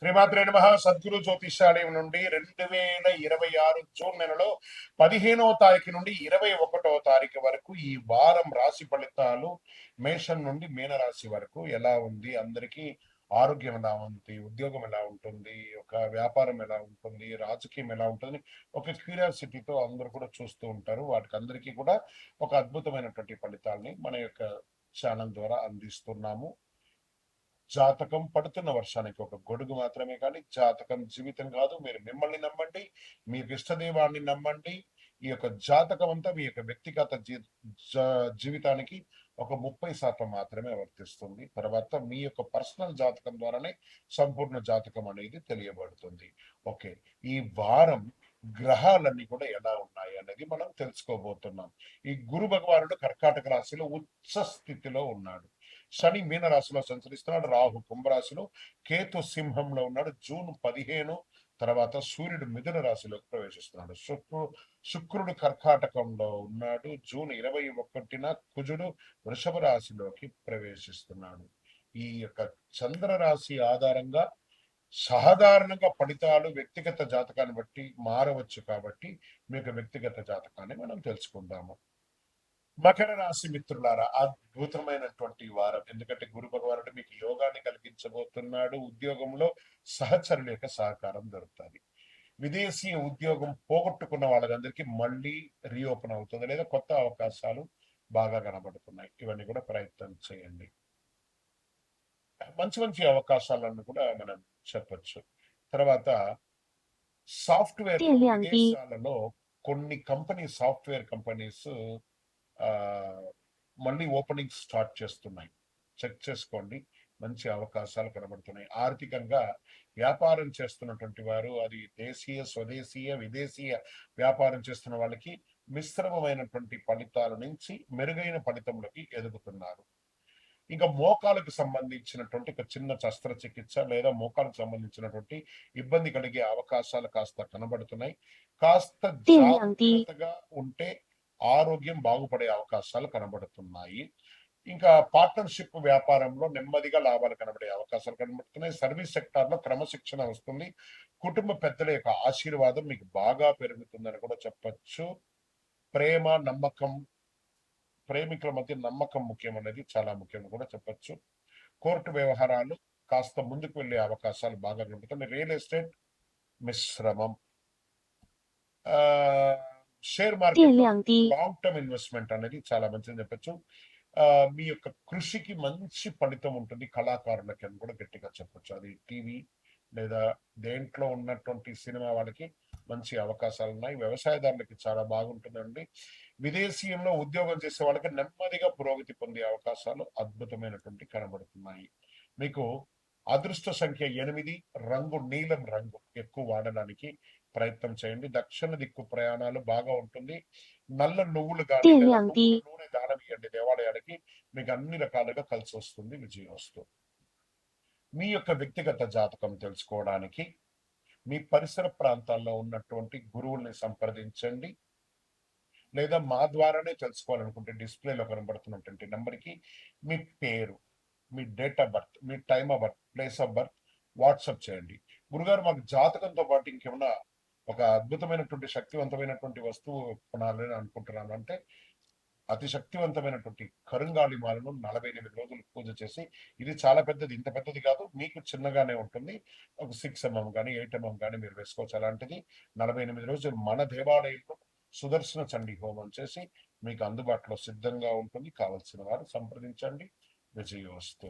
శ్రీమాత్రే నమః. సద్గురు జ్యోతిషాలయం నుండి 2026 జూన్ నెలలో 15వ తారీఖు నుండి 21వ తారీఖు వరకు ఈ వారం రాశి ఫలితాలు మేషం నుండి మీనరాశి వరకు ఎలా ఉంది, అందరికీ ఆరోగ్యం ఎలా ఉంది, ఉద్యోగం ఎలా ఉంటుంది, ఒక వ్యాపారం ఎలా ఉంటుంది, రాజకీయం ఎలా ఉంటుంది, ఒక క్యూరియాసిటీతో అందరూ కూడా చూస్తూ ఉంటారు. వాటికి అందరికీ కూడా ఒక అద్భుతమైనటువంటి ఫలితాలని మన యొక్క ఛానల్ ద్వారా అందిస్తున్నాము. జాతకం పడుతున్న వర్షానికి ఒక గొడుగు మాత్రమే కానీ జాతకం జీవితం కాదు. మీరు మిమ్మల్ని నమ్మండి, మీ ఇష్టదైవాన్ని నమ్మండి. ఈ యొక్క జాతకం అంతా మీ యొక్క వ్యక్తిగత జీవితానికి ఒక 30% మాత్రమే వర్తిస్తుంది. తర్వాత మీ యొక్క పర్సనల్ జాతకం ద్వారానే సంపూర్ణ జాతకం అనేది తెలియబడుతుంది. ఓకే, ఈ వారం గ్రహాలన్నీ కూడా ఎలా ఉన్నాయి అనేది మనం తెలుసుకోబోతున్నాం. ఈ గురు భగవానుడు కర్కాటక రాశిలో ఉచ్చ స్థితిలో ఉన్నాడు. శని మీన రాశిలో సంచరిస్తున్నాడు. రాహు కుంభరాశిలో, కేతు సింహంలో ఉన్నాడు. జూన్ 15 తర్వాత సూర్యుడు మిథున రాశిలోకి ప్రవేశిస్తున్నాడు. శుక్రుడు కర్కాటకంలో ఉన్నాడు. జూన్ 21న కుజుడు వృషభ రాశిలోకి ప్రవేశిస్తున్నాడు. ఈ యొక్క చంద్ర రాశి ఆధారంగా సాధారణంగా ఫలితాలు వ్యక్తిగత జాతకాన్ని బట్టి మారవచ్చు. కాబట్టి మీకు వ్యక్తిగత జాతకాన్ని మనం తెలుసుకుందాము. మకర రాశి మిత్రులారా, అద్భుతమైనటువంటి వారం. ఎందుకంటే గురు భగవానుడు మీకు యోగాన్ని కలిగించబోతున్నాడు. ఉద్యోగంలో సహచరుల యొక్క సహకారం దొరుకుతుంది. విదేశీ ఉద్యోగం పోగొట్టుకున్న వాళ్ళందరికీ మళ్ళీ రీఓపెన్ అవుతుంది, లేదా కొత్త అవకాశాలు బాగా కనబడుతున్నాయి. ఇవన్నీ కూడా ప్రయత్నం చేయండి. మంచి మంచి అవకాశాలను కూడా మనం చెప్పచ్చు. తర్వాత సాఫ్ట్వేర్ విదేశాలలో కొన్ని సాఫ్ట్వేర్ కంపెనీస్ మళ్ళీ ఓపెనింగ్ స్టార్ట్ చేస్తున్నాయి. చెక్ చేసుకోండి, మంచి అవకాశాలు కనబడుతున్నాయి. ఆర్థికంగా వ్యాపారం చేస్తున్నటువంటి వారు, అది దేశీయ, స్వదేశీయ, విదేశీయ వ్యాపారం చేస్తున్న వాళ్ళకి మిశ్రమమైనటువంటి ఫలితాల నుంచి మెరుగైన ఫలితంలోకి ఎదుగుతున్నారు. ఇంకా మోకాలకు సంబంధించినటువంటి ఒక చిన్న శస్త్రచికిత్స లేదా మోకాలకు సంబంధించినటువంటి ఇబ్బంది కలిగే అవకాశాలు కాస్త కనబడుతున్నాయి. కాస్త జాగ్రత్తగా ఉంటే ఆరోగ్యం బాగుపడే అవకాశాలు కనబడుతున్నాయి. ఇంకా పార్ట్నర్షిప్ వ్యాపారంలో నెమ్మదిగా లాభాలు కనబడే అవకాశాలు కనబడుతున్నాయి. సర్వీస్ సెక్టార్ లో క్రమశిక్షణ వస్తుంది. కుటుంబ పెద్దల యొక్క ఆశీర్వాదం మీకు బాగా పెరుగుతుందని కూడా చెప్పచ్చు. ప్రేమ, నమ్మకం, ప్రేమికుల మధ్య నమ్మకం ముఖ్యం అనేది చాలా ముఖ్యం కూడా చెప్పచ్చు. కోర్టు వ్యవహారాలు కాస్త ముందుకు వెళ్లే అవకాశాలు బాగా కనబడుతున్నాయి. రియల్ ఎస్టేట్ మిశ్రమం. Share market long term investment అనేది చాలా మంచిది చెప్పచ్చు. మీ యొక్క కృషికి మంచి ఫలితం ఉంటుంది. కళాకారులకి అని కూడా గట్టిగా చెప్పచ్చు. అది టీవీ లేదా దేంట్లో ఉన్నటువంటి సినిమా వాళ్ళకి మంచి అవకాశాలు ఉన్నాయి. వ్యవసాయదారులకి చాలా బాగుంటుందండి. విదేశీయంలో ఉద్యోగం చేసే వాళ్ళకి నెమ్మదిగా పురోగతి పొందే అవకాశాలు అద్భుతమైనటువంటి కనబడుతున్నాయి. మీకు అదృష్ట సంఖ్య 8, రంగు నీలం రంగు ఎక్కువ వాడడానికి ప్రయత్నం చేయండి. దక్షిణ దిక్కు ప్రయాణాలు బాగా ఉంటుంది. నల్ల నువ్వులు కానీ నూనె దానం ఇవ్వండి దేవాలయానికి, మీకు అన్ని రకాలుగా కలిసి వస్తుంది. విజయం వస్తుంది. మీ యొక్క వ్యక్తిగత జాతకం తెలుసుకోవడానికి మీ పరిసర ప్రాంతాల్లో ఉన్నటువంటి గురువుల్ని సంప్రదించండి, లేదా మా ద్వారానే తెలుసుకోవాలనుకుంటే డిస్ప్లేలో కనబడుతున్నటువంటి నెంబర్కి మీ పేరు, మీ డేట్ ఆఫ్ బర్త్, మీ time of birth, place of birth WhatsApp చేయండి. గురుగారు, మాకు జాతకంతో పాటు ఇంకేమన్నా ఒక అద్భుతమైనటువంటి శక్తివంతమైనటువంటి వస్తువు కొనాలని అనుకుంటున్నాను అంటే, అతి శక్తివంతమైనటువంటి కరుంగాలి మాలను 48 రోజులు పూజ చేసి, ఇది చాలా పెద్దది, ఇంత పెద్దది కాదు, మీకు చిన్నగానే ఉంటుంది, ఒక 6 mm కానీ 8 mm కానీ మీరు వేసుకోవచ్చు. అలాంటిది 48 రోజులు మన దేవాలయంలో సుదర్శన చండీ హోమం చేసి మీకు అందుబాటులో సిద్ధంగా ఉంటుంది. కావలసిన వారు సంప్రదించండి. విజయోస్తు.